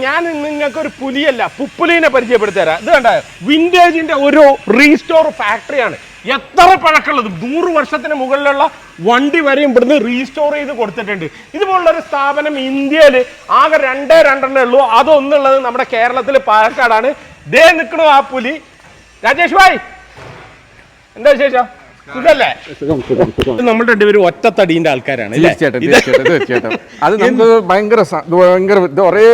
ഞാൻ നിങ്ങൾക്ക് ഒരു പുലിയല്ല പുപ്പുലിനെ പരിചയപ്പെടുത്തി തരാം. ഇത് കണ്ട വിന്റേജിന്റെ ഒരു റീസ്റ്റോർ ഫാക്ടറിയാണ്. എത്ര പഴക്കമുള്ളത് 100 വർഷത്തിന് മുകളിലുള്ള വണ്ടി വരെ ഇവിടുന്ന് റീസ്റ്റോർ ചെയ്ത് കൊടുത്തിട്ടുണ്ട്. ഇതുപോലുള്ളൊരു സ്ഥാപനം ഇന്ത്യയിൽ ആകെ 2 ഉള്ളൂ. അതൊന്നുള്ളത് നമ്മുടെ കേരളത്തിൽ പാലക്കാടാണ്. ദേ നിൽക്കണു ആ പുലി. രാജേഷ് ഭായ്, എന്താ വിശേഷം? സുഖല്ലേ? നമ്മൾ രണ്ടുപേരും ഒറ്റത്തടീന്റെ ആൾക്കാരാണ്. തീർച്ചയായിട്ടും അത് നമുക്ക് ഭയങ്കര ഒരേ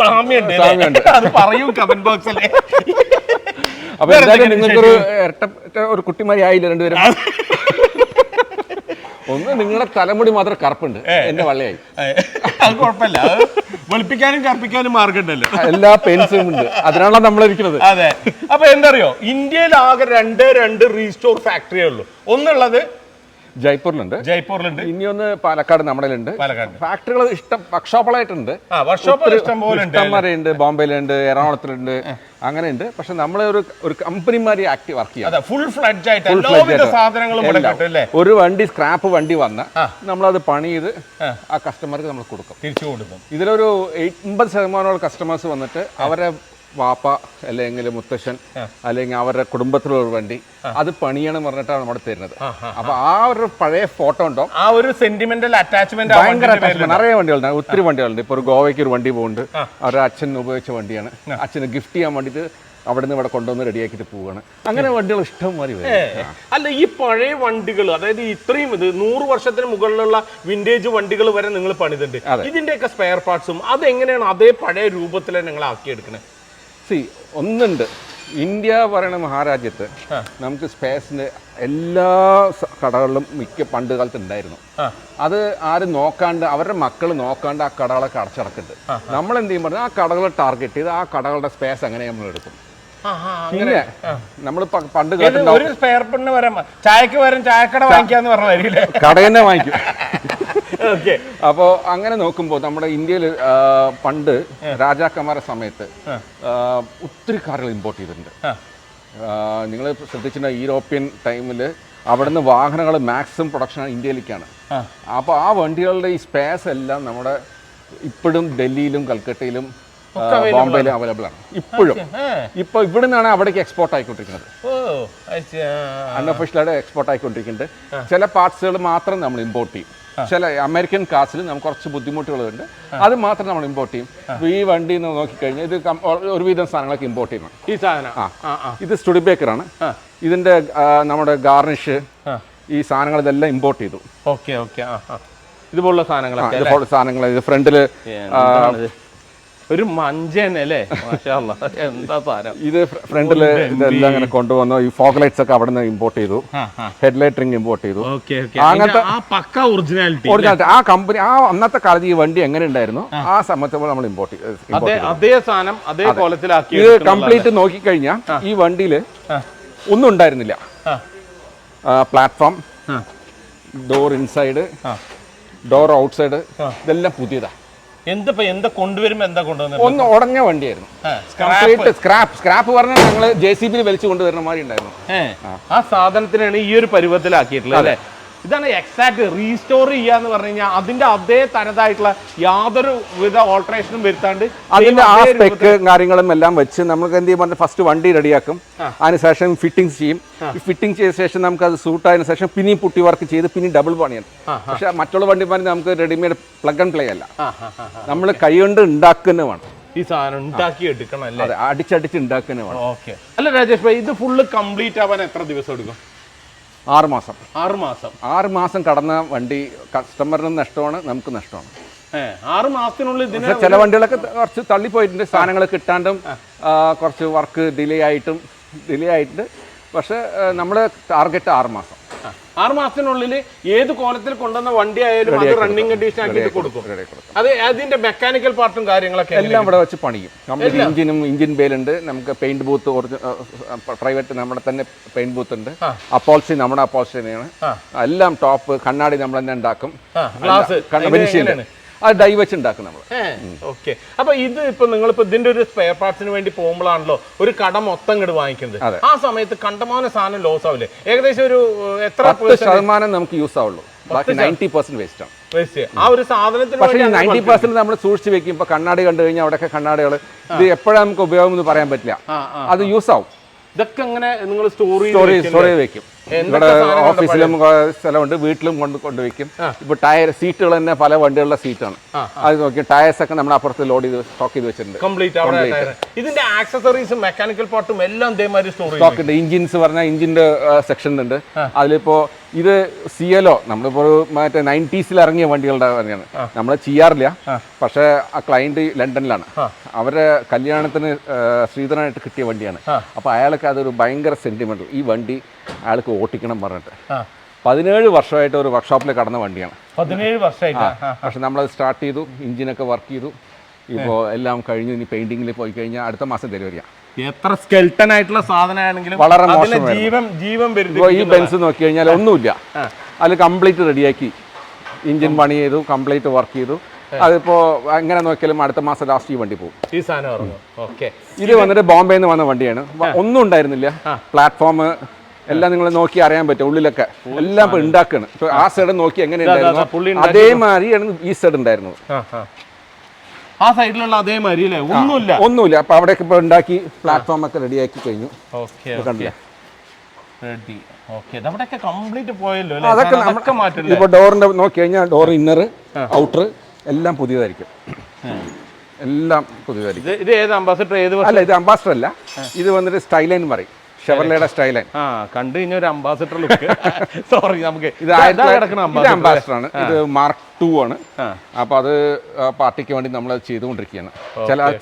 സാമ്യമുണ്ട്. അത് പറയൂ കമന്റ് ബോക്സിലെ. അപ്പൊ എന്തായാലും നിങ്ങൾക്കൊരു ഒരു കുട്ടിമാരി ആയില്ല രണ്ടുപേരും. ഒന്ന് നിങ്ങളുടെ തലമുടി മാത്രം കറുപ്പുണ്ട്, എന്റെ വള്ളയായി. അത് കുഴപ്പമില്ല, വെളുപ്പിക്കാനും കറുപ്പിക്കാനും മാർഗം ഉണ്ടല്ലോ. എല്ലാ പെയിന്റ്സും ഉണ്ട്, അതിനാണല്ലോ നമ്മളിരിക്കുന്നത്. അതെ. അപ്പൊ എന്തറിയോ, ഇന്ത്യയിൽ ആകെ 2 റീസ്റ്റോർ ഫാക്ടറിയേ ഉള്ളൂ. ഒന്നുള്ളത് ജയ്പൂരിലുണ്ട്, ഇനി ഒന്ന് പാലക്കാട് നമ്മളിലുണ്ട്. ഫാക്ടറികൾ ഇഷ്ടം വർക്ക്ഷോപ്പുകളായിട്ടുണ്ട്, ഇഷ്ടംമാരുണ്ട്. ബോംബെയിലുണ്ട്, എറണാകുളത്തിലുണ്ട്, അങ്ങനെ ഉണ്ട്. പക്ഷെ നമ്മളെ ഒരു കമ്പനിമാരി ആക്റ്റീവ് വർക്ക് ചെയ്യാം. ഒരു വണ്ടി സ്ക്രാപ്പ് വണ്ടി വന്ന നമ്മളത് പണി ചെയ്ത് ആ കസ്റ്റമർക്ക് നമ്മൾ തിരിച്ചു കൊടുക്കും. ഇതിലൊരു 80% കസ്റ്റമേഴ്സ് വന്നിട്ട് അവരെ വാപ്പ അല്ലെങ്കിൽ മുത്തശ്ശൻ അല്ലെങ്കിൽ അവരുടെ കുടുംബത്തിലുള്ള വണ്ടി അത് പണിയാണ് പറഞ്ഞിട്ടാണ് നമ്മൾ തരുന്നത്. അപ്പൊ ആ ഒരു പഴയ ഫോട്ടോ ഉണ്ടോ, ആ ഒരു സെന്റിമെന്റൽ അറ്റാച്ച്മെന്റ്, ഭയങ്കര അറ്റാച്ച്മെന്റ്. നിറയെ വണ്ടികളുണ്ട്, ഒത്തിരി വണ്ടികളുണ്ട്. ഇപ്പൊ ഒരു ഗോവയ്ക്ക് ഒരു വണ്ടി പോകുന്നുണ്ട്, അവരുടെ അച്ഛൻ ഉപയോഗിച്ച വണ്ടിയാണ്. അച്ഛന് ഗിഫ്റ്റ് ചെയ്യാൻ വേണ്ടിയിട്ട് അവിടെ നിന്ന് ഇവിടെ കൊണ്ടുവന്ന് റെഡിയാക്കിയിട്ട് പോവുകയാണ്. അങ്ങനെ വണ്ടികൾ ഇഷ്ടംമാതിരി വരും. അല്ല, ഈ പഴയ വണ്ടികൾ, അതായത് ഇത്രയും 100 വർഷത്തിന് മുകളിലുള്ള വിന്റേജ് വണ്ടികൾ വരെ നിങ്ങൾ പണിതുണ്ട്. ഇതിന്റെയൊക്കെ സ്പെയർ പാർട്സും അതെങ്ങനെയാണ് അതേ പഴയ രൂപത്തിൽ നിങ്ങൾ ആക്കിയെടുക്കണേ? ഒന്നുണ്ട്, ഇന്ത്യ പറയുന്ന മഹാരാജ്യത്ത് നമുക്ക് സ്പേസിന്റെ എല്ലാ കടകളിലും പണ്ട് കാലത്ത് ഉണ്ടായിരുന്നു. അത് ആരും നോക്കാണ്ട്, അവരുടെ മക്കൾ നോക്കാണ്ട് ആ കടകളൊക്കെ അടച്ചടക്കുന്നുണ്ട്. നമ്മൾ എന്ത് ചെയ്യും പറഞ്ഞാൽ ആ കടകളെ ടാർഗറ്റ് ചെയ്ത് ആ കടകളുടെ സ്പേസ് അങ്ങനെ നമ്മൾ എടുക്കും. പിന്നെ നമ്മൾ പണ്ട് ചായക്ക് വരും ചായക്കട വാങ്ങിക്കാന്ന് പറഞ്ഞ കട തന്നെ വാങ്ങിക്കും. അപ്പോ അങ്ങനെ നോക്കുമ്പോൾ നമ്മുടെ ഇന്ത്യയിൽ പണ്ട് രാജാക്കന്മാരുടെ സമയത്ത് ഒത്തിരി കാറുകൾ ഇമ്പോർട്ട് ചെയ്തിട്ടുണ്ട്. നിങ്ങൾ ശ്രദ്ധിച്ചിട്ടുള്ള യൂറോപ്യൻ ടൈമിൽ അവിടുന്ന് വാഹനങ്ങൾ മാക്സിമം പ്രൊഡക്ഷൻ ഇന്ത്യയിലേക്കാണ്. അപ്പോൾ ആ വണ്ടികളുടെ ഈ സ്പേസ് എല്ലാം നമ്മുടെ ഇപ്പോഴും ഡൽഹിയിലും കൽക്കട്ടയിലും ബോംബെയിലും അവൈലബിൾ ആണ് ഇപ്പോഴും. ഇപ്പൊ ഇവിടെ നിന്നാണ് അവിടേക്ക് എക്സ്പോർട്ട് ആയിക്കൊണ്ടിരിക്കുന്നത്, അൺഒഫീഷ്യലായിട്ട് എക്സ്പോർട്ട് ആയിക്കൊണ്ടിരിക്കുന്നുണ്ട്. ചില പാർട്സുകൾ മാത്രം നമ്മൾ ഇമ്പോർട്ട് ചെയ്യും. ചില അമേരിക്കൻ കാർസിൽ നമുക്ക് കുറച്ച് ബുദ്ധിമുട്ടുകളുണ്ട്, അത് മാത്രം നമ്മൾ ഇമ്പോർട്ട് ചെയ്യും. ഈ വണ്ടി നോക്കിക്കഴിഞ്ഞാൽ ഇത് ഒരുവിധം സാധനങ്ങളൊക്കെ ഇമ്പോർട്ട് ചെയ്യണം. ഈ സാധനം ഇത് സ്റ്റുഡിബേക്കറാണ്. ഇതിന്റെ നമ്മുടെ ഗാർണിഷ് ഈ സാധനങ്ങൾ ഇതെല്ലാം ഇമ്പോർട്ട് ചെയ്തു. ഇതുപോലുള്ള സാധനങ്ങൾ ഇത് ഫ്രണ്ടില് ഒരു മഞ്ചേനല്ലേ, എന്താ സാധനം. ഇത് ഫ്രണ്ടില് ഇതെല്ലാം ഇങ്ങനെ കൊണ്ടുവന്നു. ഈ ഫോഗ് ലൈറ്റ്സ് ഒക്കെ അവിടെ നിന്ന് ഇമ്പോർട്ട് ചെയ്തു, ഹെഡ്ലൈറ്റ് റിംഗ് ഇമ്പോർട്ട് ചെയ്തു. അങ്ങനത്തെ ഒറിജിനാലിറ്റി ആ കമ്പനി ആ അന്നത്തെ കാലത്ത് ഈ വണ്ടി എങ്ങനെ ഉണ്ടായിരുന്നു ആ സമയത്ത് നമ്മൾ ഇമ്പോർട്ട് ചെയ്തു. അതേ സാധനം അതേ കോലത്തിലാക്കി. ഇത് കംപ്ലീറ്റ് നോക്കിക്കഴിഞ്ഞാൽ ഈ വണ്ടിയില് ഒന്നും ഉണ്ടായിരുന്നില്ല. Platform, door inside, door outside ഇതെല്ലാം പുതിയതാണ്. എന്താ കൊണ്ടുവരുമ്പോ എന്താ കൊണ്ടുവന്നത്? ഒന്ന് ഉടഞ്ഞ വണ്ടിയായിരുന്നു, സ്ക്രാപ്പ് പറഞ്ഞാൽ ഞങ്ങള് JCB വലിച്ചു കൊണ്ടുവരുന്ന മാതിരി ഉണ്ടായിരുന്നു. ആ സാധനത്തിനാണ് ഈ ഒരു പരുവത്തിലാക്കിയിട്ടുള്ളത് അല്ലേ? ഇതാണ് എക്സാക്ട് റീസ്റ്റോർ ചെയ്യാന്ന് പറഞ്ഞു കഴിഞ്ഞാൽ അതിന്റെ അതേ തനതായിട്ടുള്ള യാതൊരു വിധ ഓൾട്ടറേഷനും വരുത്താണ്ട് അതിന്റെ ആ സ്പെക്ക് കാര്യങ്ങളും എല്ലാം വെച്ച് നമുക്ക് എന്ത് ചെയ്യുമ്പോൾ ഫസ്റ്റ് വണ്ടി റെഡിയാക്കും, അതിനുശേഷം ഫിറ്റിംഗ്സ് ചെയ്യും. ഫിറ്റിംഗ് ചെയ്ത ശേഷം നമുക്ക് അത് സൂട്ട് ആയതിനു ശേഷം പിന്നെയും പുട്ടി വർക്ക് ചെയ്ത് പിന്നെ ഡബിൾ പണിയാണ്. പക്ഷെ മറ്റുള്ള വണ്ടിമാർ നമുക്ക് റെഡിമെയ്ഡ് പ്ലഗ് ആൻഡ് പ്ലേ അല്ല, നമ്മൾ കൈകൊണ്ട് ഉണ്ടാക്കുന്നതാണ്. ഈ സാധനം ഉണ്ടാക്കി എടുക്കണം അല്ലേ? അടിച്ചടിച്ച് ഉണ്ടാക്കുന്നതാണ്. ഓക്കെ. അല്ല രാജേഷ് ഭായി, ഇത് ഫുള്ള് കംപ്ലീറ്റ് ആവാൻ എത്ര ദിവസം എടുക്കും? 6 മാസം. 6 മാസം കടന്ന വണ്ടി കസ്റ്റമറിന് നഷ്ടമാണ്, നമുക്ക് നഷ്ടമാണ്. 6 മാസത്തിനുള്ളിൽ ചില വണ്ടികളൊക്കെ കുറച്ച് തള്ളിപ്പോയിട്ടുണ്ട്, സാധനങ്ങൾ കിട്ടാണ്ടും കുറച്ച് വർക്ക് ഡിലേ ആയിട്ടുണ്ട്. പക്ഷെ നമ്മൾ ടാർഗറ്റ് 6 മാസം. 6 മാസത്തിനുള്ളിൽ ഏത് കോലത്തിൽ കൊണ്ടുവന്ന വണ്ടി ആയാലും അത് റണ്ണിങ് കണ്ടീഷൻ ആക്കിയിട്ട് കൊടുക്കും. അത് അതിന്റെ മെക്കാനിക്കൽ പാർട്ടും കാര്യങ്ങളൊക്കെ എല്ലാം ഇവിടെ വെച്ച് പണിയും. നമ്മുടെ ഇഞ്ചിൻ ബേലുണ്ട്, നമുക്ക് പെയിന്റ് ബൂത്ത് പ്രൈവറ്റ് നമ്മുടെ തന്നെ പെയിന്റ് ബൂത്ത് ഉണ്ട്, അപ്പോൾസി നമ്മുടെ അപ്പോൾസി തന്നെയാണ്. എല്ലാം ടോപ്പ് കണ്ണാടി നമ്മൾ തന്നെ ഉണ്ടാക്കും, അത് ഡൈ വെച്ച് ഉണ്ടാക്കും നമ്മൾ. ഓക്കെ. അപ്പൊ ഇത് ഇപ്പൊ നിങ്ങളിപ്പോ ഇതിന്റെ ഒരു സ്പെയർ പാർട്സിന് വേണ്ടി പോകുമ്പോഴാണല്ലോ ഒരു കട മൊത്തം ഇങ്ങോട്ട് വാങ്ങിക്കുന്നത്. ആ സമയത്ത് കണ്ടമാന സാധനം ലോസ് ആവില്ലേ? ഏകദേശം ഒരു എത്ര 10% നമുക്ക് യൂസ് ആവുള്ളൂ. ബാക്കി 90% വേസ്റ്റ് ആണ്. ആ ഒരു സാധനത്തിന് പക്ഷേ 90% നമ്മൾ സൂക്ഷിച്ച് വെക്കും. ഇപ്പൊ കണ്ണാടി കണ്ടു കഴിഞ്ഞാൽ അവിടെയൊക്കെ കണ്ണാടികൾ ഇത് എപ്പോഴാണ് നമുക്ക് ഉപയോഗം എന്ന് പറയാൻ പറ്റില്ല. അത് യൂസ് ആവും. ഇതൊക്കെ അങ്ങനെ നിങ്ങൾ സ്റ്റോറി വെക്കും. ഇവിടെ ഓഫീസിലും സ്ഥലമുണ്ട്, വീട്ടിലും കൊണ്ടുവയ്ക്കും. ഇപ്പൊ ടയർ സീറ്റുകൾ തന്നെ പല വണ്ടികളുടെ സീറ്റാണ്. അത് നോക്കി ടയർസ് ഒക്കെ നമ്മൾ അപ്പുറത്ത് ലോഡ് ചെയ്ത് സ്റ്റോക്ക് ചെയ്ത് വെച്ചിട്ടുണ്ട്. കംപ്ലീറ്റ് ഇതിന്റെ ആക്സസറീസും മെക്കാനിക്കൽ പാർട്ടും എല്ലാം ഇതേമാതിരി സ്റ്റോക്ക് ഉണ്ട്. ഇഞ്ചിൻസ് പറഞ്ഞാൽ ഇഞ്ചിന്റെ സെക്ഷൻ ഉണ്ട്. അതിലിപ്പോ ഇത് CLO നമ്മളിപ്പോ മറ്റേ 90s ഇറങ്ങിയ വണ്ടികളുടെ വണ്ടിയാണ്. നമ്മൾ ചെയ്യാറില്ല. പക്ഷെ ആ ക്ലയന്റ് ലണ്ടനിലാണ്. അവരെ കല്യാണത്തിന് ശ്രീധരനായിട്ട് കിട്ടിയ വണ്ടിയാണ്. അപ്പൊ അയാൾക്ക് അതൊരു ഭയങ്കര സെന്റിമെന്റൽ. ഈ വണ്ടി അയാൾക്ക് ഓട്ടിക്കണം പറഞ്ഞിട്ട് 17 വർഷമായിട്ട് ഒരു വർക്ക്ഷോപ്പിൽ കടന്ന വണ്ടിയാണ്. 17 വർഷമായിട്ട്. പക്ഷെ നമ്മളത് സ്റ്റാർട്ട് ചെയ്തു, എഞ്ചിനൊക്കെ വർക്ക് ചെയ്തു. ഇപ്പോൾ എല്ലാം കഴിഞ്ഞു. ഇനി പെയിന്റിങ്ങിൽ പോയി കഴിഞ്ഞാൽ അടുത്ത മാസം ഡെലിവറിയാണ്. എത്ര സ്കെൽട്ടൻ ആയിട്ടുള്ള സാധനമാണെങ്കിലും വളരെ മോശം. ജീവൻ ഈ ബെൻസ് നോക്കി കഴിഞ്ഞാൽ ഒന്നുമില്ല. അതിൽ കംപ്ലീറ്റ് റെഡിയാക്കി എഞ്ചിൻ പണി ചെയ്തു, കംപ്ലീറ്റ് വർക്ക് ചെയ്തു. അതിപ്പോ എങ്ങനെ നോക്കിയാലും അടുത്ത മാസം ലാസ്റ്റ് ഈ വണ്ടി പോകും. ഈ സാധനം ഇത് വന്നിട്ട് ബോംബെയിൽ നിന്ന് വന്ന വണ്ടിയാണ്. ഒന്നും ഉണ്ടായിരുന്നില്ല. പ്ലാറ്റ്ഫോം എല്ലാം നിങ്ങൾ നോക്കി അറിയാൻ പറ്റും. ഉള്ളിലൊക്കെ എല്ലാം ഇപ്പൊ ഉണ്ടാക്കുകയാണ്. ഇപ്പൊ ആ സൈഡ് നോക്കി എങ്ങനെ ഉണ്ടായിരുന്നു അതേമാതിരിയാണ് ഈ സൈഡ് ഉണ്ടായിരുന്നത്. ആ സൈഡിലുള്ള അതേമാതിരി അല്ലേ? ഒന്നുമില്ല. അപ്പൊ അവിടെയൊക്കെ ഇപ്പൊ ഉണ്ടാക്കി പ്ലാറ്റ്ഫോം ഒക്കെ റെഡിയാക്കി കഴിഞ്ഞു. അതൊക്കെ ഇപ്പൊ ഡോറിന്റെ നോക്കി കഴിഞ്ഞാൽ ഡോർ ഇന്നർ ഔട്ടർ എല്ലാം പുതിയതായിരിക്കും. എല്ലാം പുതിയതായിരിക്കും. ഇത് ഏത് അംബാസഡർ? അല്ല, ഇത് അംബാസഡർ അല്ല. ഇത് വന്നിട്ട് സ്റ്റൈലൈൻ പറയും. ഷെവർലയുടെ സ്റ്റൈലൈൻ. കണ്ടു കഴിഞ്ഞ ഒരു അംബാസഡർ ലുക്ക്. സോറി, നമുക്ക് ഇത് അംബാസഡർ ആണ്. ഇത് മാർക്ക് 2 ആണ്. അപ്പൊ അത് പാർട്ടിക്ക് വേണ്ടി നമ്മൾ ചെയ്തുകൊണ്ടിരിക്കുകയാണ്.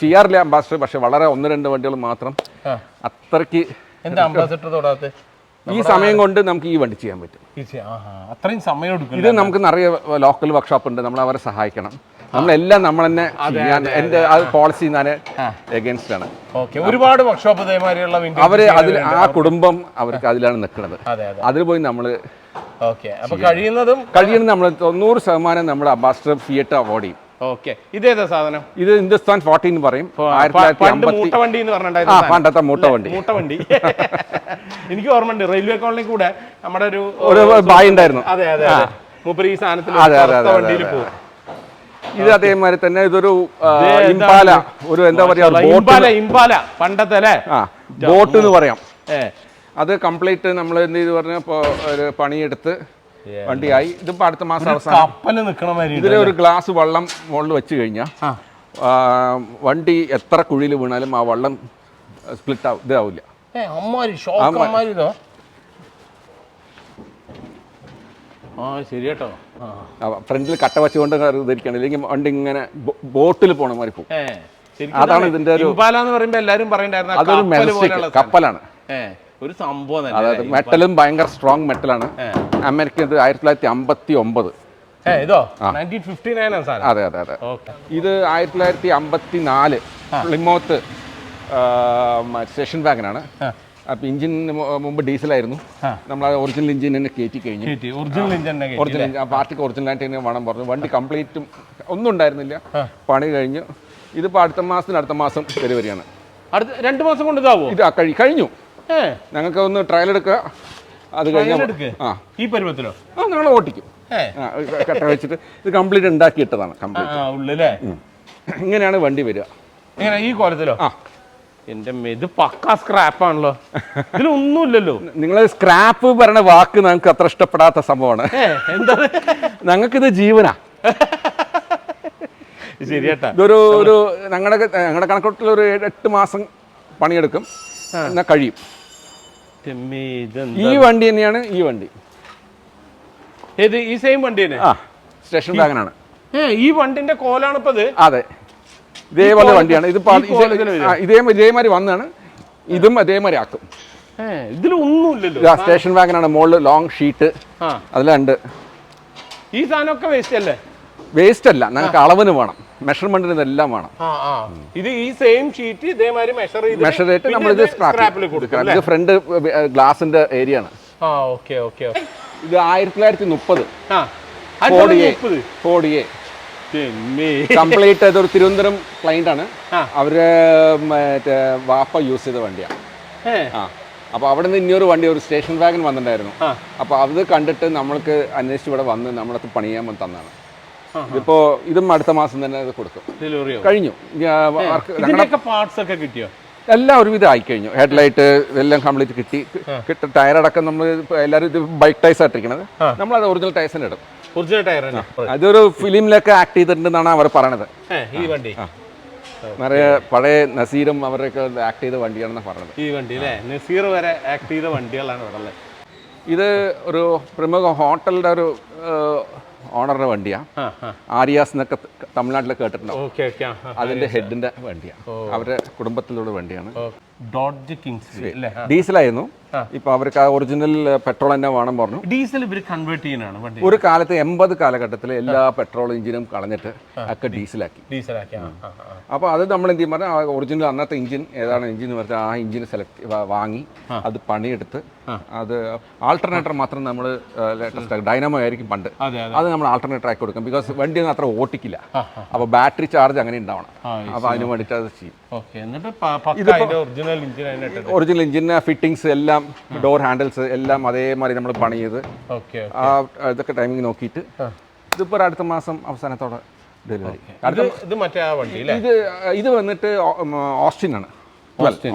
ചെയ്യാറില്ല അംബാസഡർ, പക്ഷെ വളരെ 1-2 വണ്ടികൾ മാത്രം. അത്രയ്ക്ക് എന്താ അംബാസഡർ തൊടാത്ത ഈ സമയം കൊണ്ട് നമുക്ക് ഈ വണ്ടി ചെയ്യാൻ പറ്റും. അത്രയും സമയം എടുക്കും. ഇത് നമുക്ക് നിറയെ ലോക്കൽ വർക്ക്ഷോപ്പ് ഉണ്ട്. നമ്മൾ അവരെ സഹായിക്കണം. നമ്മളെല്ലാം നമ്മൾ തന്നെ എന്റെ പോളിസി ഞാൻ എഗൻസ്റ്റ് ആണ്. ഒരുപാട് വർക്ക്ഷോപ്പ് അവര് അതിൽ ആ കുടുംബം അവർക്ക് അതിലാണ് നിൽക്കുന്നത്. അതിൽ പോയി നമ്മൾ കഴിയുന്നതും നമ്മൾ 90% നമ്മൾ അംബാസഡർ ഫിയറ്റ് അവാർഡ് ചെയ്യും. ഇതേതാ സാധനം? ഇത് ഹിന്ദുസ്ഥാൻ 14 പറയും. 1950 പണ്ടത്തെ മൂട്ട വണ്ടി. എനിക്ക് ഓർമ്മയുണ്ട്, റെയിൽവേ കോളനി കൂടെ നമ്മുടെ ഒരു ബായ് ഉണ്ടായിരുന്നു. അതെ, മൂപ്പര് ഈ സാധനത്തിൽ വണ്ടിയിൽ പോകും. ഇത് അതേമാതിരി തന്നെ ഇതൊരു ഇംപാല, ഒരു എന്താ പറയാ ഇംപാല പണ്ടത്തെ അല്ലേ ബോട്ട് എന്ന് പറയാം. അത് കംപ്ലീറ്റ് നമ്മൾ എന്ത് ചെയ്ത് പറഞ്ഞ ഒരു പണിയെടുത്ത് വണ്ടിയായി. ഇതിപ്പോ അടുത്ത മാസം അവസാനം ഇതിലെ ഒരു ഗ്ലാസ് വെള്ളം മുകളിൽ വെച്ച് കഴിഞ്ഞാൽ വണ്ടി എത്ര കുഴിയിൽ വീണാലും ആ വെള്ളം സ്പ്ലിറ്റ് ഇതാവില്ല. ഫ്രണ്ടിൽ കട്ട വെച്ചുകൊണ്ട് ധരിക്കണം, ഇല്ലെങ്കിൽ വണ്ടി ഇങ്ങനെ ബോട്ടിൽ പോണ മാതിരി പോകും. അതാണ് ഇതിന്റെ ഒരു അതൊരു മെൽസ്റ്റിക് കപ്പലാണ്. ഒരു സംഭവം. അതായത് മെറ്റലും ഭയങ്കര സ്ട്രോങ് മെറ്റലാണ്. അമേരിക്ക 1959. അതെ. ഇത് 1954 പ്ലിമോത്ത് സ്റ്റേഷൻ വാഗനാണ്. അപ്പൊ ഇഞ്ചിന് മുമ്പ് ഡീസലായിരുന്നു. നമ്മൾ ഒറിജിനൽ ഇഞ്ചിൻ തന്നെ കയറ്റി കഴിഞ്ഞു. ഒറിജിനൽ പാർട്ടിക്ക് ഒറിജിനലായിട്ട് തന്നെ വേണം പറഞ്ഞു. വണ്ടി കംപ്ലീറ്റും ഒന്നും ഉണ്ടായിരുന്നില്ല. പണി കഴിഞ്ഞു. ഇതിപ്പോ അടുത്ത മാസം ഡെലിവറിയാണ്. 2 മാസം കൊണ്ട് ഇതാവോ? ഇത് കഴിഞ്ഞു. ഞങ്ങൾക്ക് ഒന്ന് ട്രയൽ എടുക്കുക. അത് കഴിഞ്ഞാൽ ഈ പരുവത്തിലോ നിങ്ങൾ ഓട്ടിക്കും. കട്ട വെച്ചിട്ട് ഇത് കംപ്ലീറ്റ് ഉണ്ടാക്കിയിട്ടതാണ്. ഇങ്ങനെയാണ് വണ്ടി വരിക. ഈ കോലത്തിലോ? എന്റെ ഇത് പക്കാ സ്ക്രാപ്പ് ആണല്ലോ. ഇതിലൊന്നുമില്ലല്ലോ. നിങ്ങൾ സ്ക്രാപ്പ് പറഞ്ഞ വാക്ക് ഞങ്ങൾക്ക് അത്ര ഇഷ്ടപ്പെടാത്ത സംഭവമാണ്. എന്താ? ഞങ്ങൾക്കിത് ജീവനാ. ശരിയേട്ടാ. ഇതൊരു ഞങ്ങളുടെ കണക്കൂട്ടിൽ ഒരു 8 മാസം പണിയെടുക്കും, എന്നാ കഴിയും. ഈ വണ്ടി തന്നെയാണ് ഈ വണ്ടി. ഈ സെയിം വണ്ടി തന്നെ? സ്റ്റേഷൻ വാഗനാണ്. ഈ വണ്ടിന്റെ കോലാണ് ഇപ്പൊ ഇത്. അതെ, ഇതേപോലെ വണ്ടിയാണ്. ഇത് ഇതേമാതിരി വന്നാണ്. ഇതും അതേമാതിരി ആക്കും. ഇതിലൊന്നുമില്ലല്ലോ. സ്റ്റേഷൻ വാഗനാണ്. മുകളിൽ ലോങ് ഷീറ്റ് അതിലുണ്ട്. ഈ സാധനമൊക്കെ വേസ്റ്റ് അല്ലേ? വേസ്റ്റ് അല്ല, ഞങ്ങൾക്ക് അളവിന് വേണം, മെഷർമെന്റിന് ഇതെല്ലാം വേണം. ഇത് ഈ സെയിം ഷീറ്റ് ഇതേമാതിരി മെഷർ ചെയ്തിട്ട് നമ്മളിത് സ്ക്രാപ്പിൽ കൊടുക്കും. ഇത് ഫ്രണ്ട് ഗ്ലാസിന്റെ ഏരിയ ആണ്. ഇത് 1930 കംപ്ലീറ്റ്. ഇതൊരു തിരുവനന്തപുരം ക്ലൈന്റ് ആണ്. അവര് മറ്റേ വാപ്പ യൂസ് ചെയ്ത വണ്ടിയാണ്. അപ്പോൾ അവിടെ നിന്ന് ഇനിയൊരു വണ്ടി ഒരു സ്റ്റേഷൻ വാഗൻ വന്നിട്ടുണ്ടായിരുന്നു. അപ്പോൾ അത് കണ്ടിട്ട് നമ്മൾക്ക് അന്വേഷിച്ച് ഇവിടെ വന്ന് നമ്മളത് പണിയാൻ തന്നാണ്. ഇതിപ്പോൾ ഇതും അടുത്ത മാസം തന്നെ അത് കൊടുക്കും. ഡെലിവറി കഴിഞ്ഞു. പാർട്സ് ഒക്കെ കിട്ടിയോ? എല്ലാം ഒരുവിധം ആയിക്കഴിഞ്ഞു. ഹെഡ്ലൈറ്റ് എല്ലാം കംപ്ലീറ്റ് കിട്ടി. ടയറടക്കം നമ്മൾ എല്ലാവരും ഇത് ബൈക്ക് ടൈസ് ആയിട്ടിരിക്കണത്, നമ്മളത് ഒറിജിനൽ ടൈസിന് ഇടും. ഒറിജിനൽ ടയർ അതൊരു ഫിലിമിലൊക്കെ ആക്ട് ചെയ്തിട്ടുണ്ടെന്നാണ് അവർ പറയണത്. ഈ വണ്ടി നിറയെ പഴയ നസീറും അവരൊക്കെ ആക്ട് ചെയ്ത വണ്ടിയാണെന്നാണ് പറഞ്ഞത്. ഈ വണ്ടി അല്ലേ, നസീർ വരെ ആക്ട് ചെയ്ത വണ്ടികളാണ് ഇവിടെ ഉള്ളത്. ഇത് ഒരു പ്രമുഖ ഹോട്ടലിൻ്റെ ഒരു ഓണറുടെ വണ്ടിയാണ്. ആര്യാസ് എന്നൊക്കെ തമിഴ്നാട്ടിലൊക്കെ കേട്ടിട്ടുണ്ടാവും. അതിന്റെ ഹെഡിന്റെ വണ്ടിയാണ്, അവരുടെ കുടുംബത്തിലുള്ള വണ്ടിയാണ്. ഡീസലായിരുന്നു. ഇപ്പൊ അവർക്ക് ആ ഒറിജിനൽ പെട്രോൾ തന്നെ വേണം പറഞ്ഞു. ഡീസൽ ഇവർ കൺവേർട്ട് ചെയ്യാനാണ്. ഒരു കാലത്ത് 80 കാലഘട്ടത്തിൽ എല്ലാ പെട്രോൾ എഞ്ചിനും കളഞ്ഞിട്ട് ഒക്കെ ഡീസലാക്കി. അപ്പോൾ അത് നമ്മൾ എന്ത് ചെയ്യും പറഞ്ഞാൽ ഒറിജിനൽ അന്നത്തെ എഞ്ചിൻ ഏതാണ് എഞ്ചിൻ എന്ന് പറഞ്ഞാൽ ആ എഞ്ചിൻ സെലക്ട് വാങ്ങി അത് പണിയെടുത്ത് അത് ആൾട്ടർനേറ്റർ മാത്രം നമ്മൾ ലേറ്റസ്റ്റ് ഡൈനാമോ ആയിരിക്കും പണ്ട്, അത് നമ്മൾ ആൾട്ടർനേറ്റർ ആക്കി കൊടുക്കും. ബിക്കോസ് വണ്ടി ഒന്നും അത്ര ഓട്ടിക്കില്ല. അപ്പോൾ ബാറ്ററി ചാർജ് അങ്ങനെ ഉണ്ടാവണം. അപ്പോൾ അതിന് വേണ്ടിയിട്ട് അത് ചെയ്യും. ഒറിജിനൽ എഞ്ചിൻ ഫിറ്റിംഗ്സ് എല്ലാം ഡോർ ഹാൻഡിൽസ് എല്ലാം അതേമാതിരി നമ്മൾ പണി ചെയ്ത് ഇതൊക്കെ ടൈമിങ് നോക്കിയിട്ട് ഇതിപ്പോൾ അടുത്ത മാസം അവസാനത്തോടെ ഡെലിവറി. ഇത് വന്നിട്ട് ഓസ്റ്റിൻ ആണ്,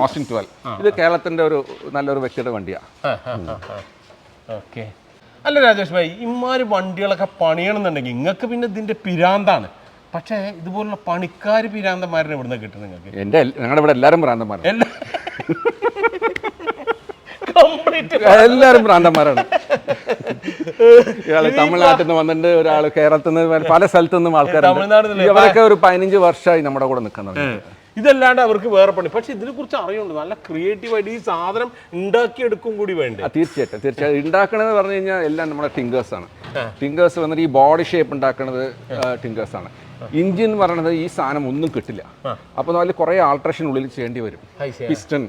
ഓസ്റ്റിൻ 12. ഇത് കേരളത്തിന്റെ ഒരു നല്ലൊരു വ്യക്തിയുടെ വണ്ടിയാണ്. അല്ല രാജേഷ് ഭായി, ഇമാര് വണ്ടികളൊക്കെ പണിയണമെന്നുണ്ടെങ്കിൽ നിങ്ങൾക്ക് പിന്നെ ഇതിന്റെ പിരാന്താണ്. പക്ഷേ ഇതുപോലുള്ള പണിക്കാർ പിരാന്തന്മാരെ ഇവിടുന്ന് കിട്ടും നിങ്ങൾക്ക്? ഞങ്ങളുടെ ഇവിടെ എല്ലാവരും ഭ്രാന്തന്മാരാണ്. എല്ലാവരും ഭ്രാന്തന്മാരാണ്. ഇയാള് തമിഴ്നാട്ടിൽ നിന്ന് വന്നിട്ട്, ഒരാൾ കേരളത്തിൽ നിന്ന്, പല സ്ഥലത്തു നിന്നും ആൾക്കാരുണ്ട്. ഇവരൊക്കെ ഒരു 15 വർഷമായി നമ്മുടെ കൂടെ നിൽക്കുന്നത്. ഇതല്ലാണ്ട് അവർക്ക് വേറെ പണി. പക്ഷെ ഇതിനെ കുറിച്ച് അറിയുന്നുണ്ട്, നല്ല ക്രിയേറ്റീവായിട്ട് ഈ സാധനം ഉണ്ടാക്കിയെടുക്കും കൂടി വേണ്ടേ? തീർച്ചയായിട്ടും ഉണ്ടാക്കണമെന്ന് പറഞ്ഞു കഴിഞ്ഞാൽ എല്ലാം നമ്മുടെ ടിങ്കേഴ്സ് ആണ്. ടിങ്കേഴ്സ് വന്നിട്ട് ഈ ബോഡി ഷേപ്പ് ഉണ്ടാക്കുന്നത് ടിങ്കേഴ്സ് ആണ്. ഇഞ്ചിൻ എന്ന് പറയുന്നത് ഈ സാധനം ഒന്നും കിട്ടില്ല. അപ്പോൾ അതിൽ കുറേ ആൾട്രേഷൻ ഉള്ളിൽ ചെയ്യേണ്ടി വരും. പിസ്റ്റൺ,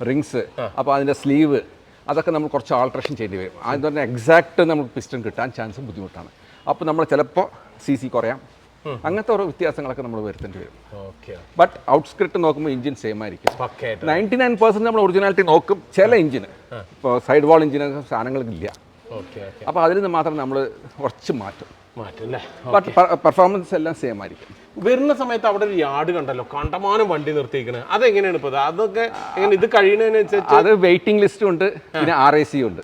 റിങ്സ്, അപ്പോൾ അതിൻ്റെ സ്ലീവ് അതൊക്കെ നമ്മൾ കുറച്ച് ആൾട്രേഷൻ ചെയ്യേണ്ടി വരും. അത് പറഞ്ഞാൽ എക്സാക്റ്റ് നമുക്ക് പിസ്റ്റൺ കിട്ടാൻ ചാൻസ് ബുദ്ധിമുട്ടാണ്. അപ്പോൾ നമ്മൾ ചിലപ്പോൾ CC കുറയാം, അങ്ങനത്തെ ഓരോ വ്യത്യാസങ്ങളൊക്കെ നമ്മൾ വരുത്തേണ്ടി വരും. ബട്ട് ഔട്ട്സ്ക്രിപ്റ്റ് നോക്കുമ്പോൾ ഇഞ്ചിൻ സെയിം ആയിരിക്കും. 99% നമ്മൾ ഒറിജിനാലിറ്റി നോക്കും. ചില ഇഞ്ചിന് ഇപ്പോൾ സൈഡ് വാൾ ഇഞ്ചിനൊക്കെ സാധനങ്ങളില്ല. അപ്പോൾ അതിൽ നിന്ന് മാത്രം നമ്മൾ കുറച്ച് മാറ്റും. ബട്ട് പെർഫോമൻസ് എല്ലാം സെയിം ആയിരിക്കും. വരുന്ന സമയത്ത് അവിടെ ഒരു യാർഡ് കണ്ടല്ലോ, കണ്ടമാനം വണ്ടി നിർത്തിയിരിക്കുന്നത്. അതെങ്ങനെയാണ് ഇപ്പോൾ? അതൊക്കെ എങ്ങനെ ഇത് കഴിയുന്നതിനനുസരിച്ച്? അത് വെയിറ്റിംഗ് ലിസ്റ്റും ഉണ്ട്, പിന്നെ RAC ഉണ്ട്.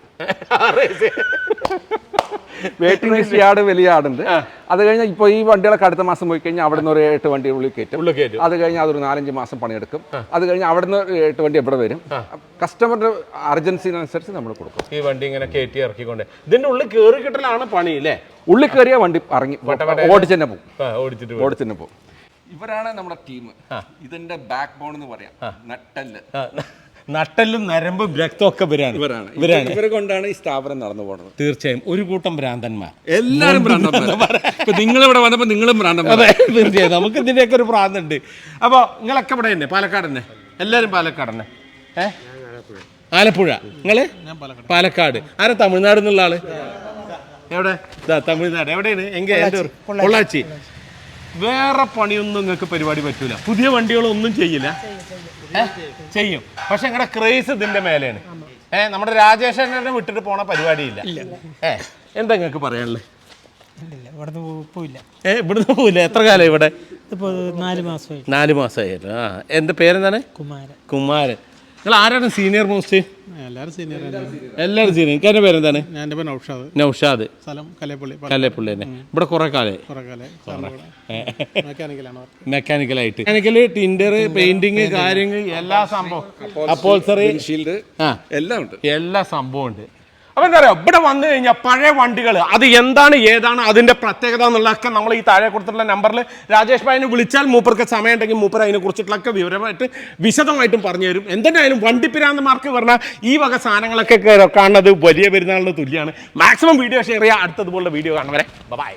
വെയിറ്റിംഗ് ലിസ്റ്റ് യാർഡ് വലിയ യാർഡുണ്ട്. അത് കഴിഞ്ഞാൽ ഇപ്പോൾ ഈ വണ്ടികളൊക്കെ അടുത്ത മാസം പോയി കഴിഞ്ഞാൽ അവിടെ നിന്ന് ഒരു 8 വണ്ടി ഉള്ളിൽ കയറ്റും. അത് കഴിഞ്ഞാൽ അതൊരു 4-5 മാസം പണിയെടുക്കും. അത് കഴിഞ്ഞാൽ അവിടെ നിന്ന് 8 വണ്ടി എവിടെ വരും. കസ്റ്റമറുടെ അർജൻസിനനുസരിച്ച് നമ്മൾ കൊടുക്കും. ഈ വണ്ടി ഇങ്ങനെ കയറ്റി ഇറക്കിക്കൊണ്ട് ഇതിന്റെ ഉള്ളിൽ കയറി കിട്ടലാണ് പണി അല്ലേ? ഉള്ളിൽ കയറിയ വണ്ടി ഇറങ്ങി ഓടിച്ചെന്നെ പോകും. ഇവരാണ് നമ്മുടെ ടീം. ഇതിന്റെ ബാക്ക് ബോൺ എന്ന് പറയാം, നട്ടലും നരമ്പും രക്തമൊക്കെ ഇവരാണ്. ഇവരെ കൊണ്ടാണ് ഈ സ്ഥാപനം നടന്നു പോകുന്നത്. തീർച്ചയായും ഒരു കൂട്ടം ഭ്രാന്തന്മാർ, എല്ലാവരും നിങ്ങൾ ഇവിടെ വന്നപ്പോൾ നിങ്ങളും ഭ്രാന്തന്മാർ. തീർച്ചയായും നമുക്ക് ഇതിന്റെയൊക്കെ ഒരു ഭ്രാന്തുണ്ട്. അപ്പോൾ നിങ്ങളൊക്കെ ഇവിടെ തന്നെ, പാലക്കാട് തന്നെ? എല്ലാവരും പാലക്കാട് തന്നെ? ആലപ്പുഴ? നിങ്ങള് പാലക്കാട്? ആരാ തമിഴ്നാട് എന്നുള്ള ആള്? എവിടെ? തമിഴ്നാട് എവിടെയാണ്? എൻ്റെ പൊള്ളാച്ചി. വേറെ പണിയൊന്നും നിങ്ങൾക്ക് പരിപാടി പറ്റൂല? പുതിയ വണ്ടികളൊന്നും ചെയ്യില്ല? ചെയ്യും, പക്ഷെ നിങ്ങളുടെ ക്രേസ് ഇതിന്റെ മേലെയാണ്. നമ്മുടെ രാജേഷനെ വിട്ടിട്ട് പോണ പരിപാടിയില്ല. എന്താ നിങ്ങൾക്ക് പറയാനുള്ളത്? ഇവിടുന്ന് പോവില്ല. എത്ര കാലം ഇവിടെ? 4 മാസമായിരുന്നു. എന്താ പേരെന്താണ്? കുമാരൻ. നിങ്ങൾ ആരാണ് സീനിയർ മോസ്റ്റ്? എല്ലാവരും സീനിയർ. എനിക്ക് എൻ്റെ പേരെന്താണ്? നൗഷാദ്. കല്ലേപ്പള്ളി തന്നെ. ഇവിടെ കുറെ കാലം മെക്കാനിക്കലായിട്ട്. മെക്കാനിക്കല്, ടിൻഡർ, പെയിന്റിങ് കാര്യങ്ങൾ എല്ലാ സംഭവം, അപ്പോൾസറി, എല്ലാം ഉണ്ട്. എല്ലാ സംഭവം ഉണ്ട്. അപ്പോൾ എന്താ പറയുക, ഇവിടെ വന്നു കഴിഞ്ഞാൽ പഴയ വണ്ടികൾ അത് എന്താണ് ഏതാണ് അതിൻ്റെ പ്രത്യേകത എന്നുള്ളതൊക്കെ നമ്മൾ ഈ താഴെ കൊടുത്തിട്ടുള്ള നമ്പറിൽ രാജേഷ് ഭായിനെ വിളിച്ചാൽ മൂപ്പർക്ക് സമയം ഉണ്ടെങ്കിൽ മൂപ്പർ അതിനെ കുറിച്ചിട്ടുള്ളൊക്കെ വിവരമായിട്ട് വിശദമായിട്ടും പറഞ്ഞു തരും. എന്തെങ്കിലും വണ്ടിപ്പിരാന്തമാർക്ക് പറഞ്ഞാൽ ഈ വക സാധനങ്ങളൊക്കെ കാണുന്നത് വലിയ പെരുന്നാളിന് തുല്യമാണ്. മാക്സിമം വീഡിയോ ഷെയർ ചെയ്യുക. അടുത്തതുപോലുള്ള വീഡിയോ കാണുന്നവരെ ബൈ.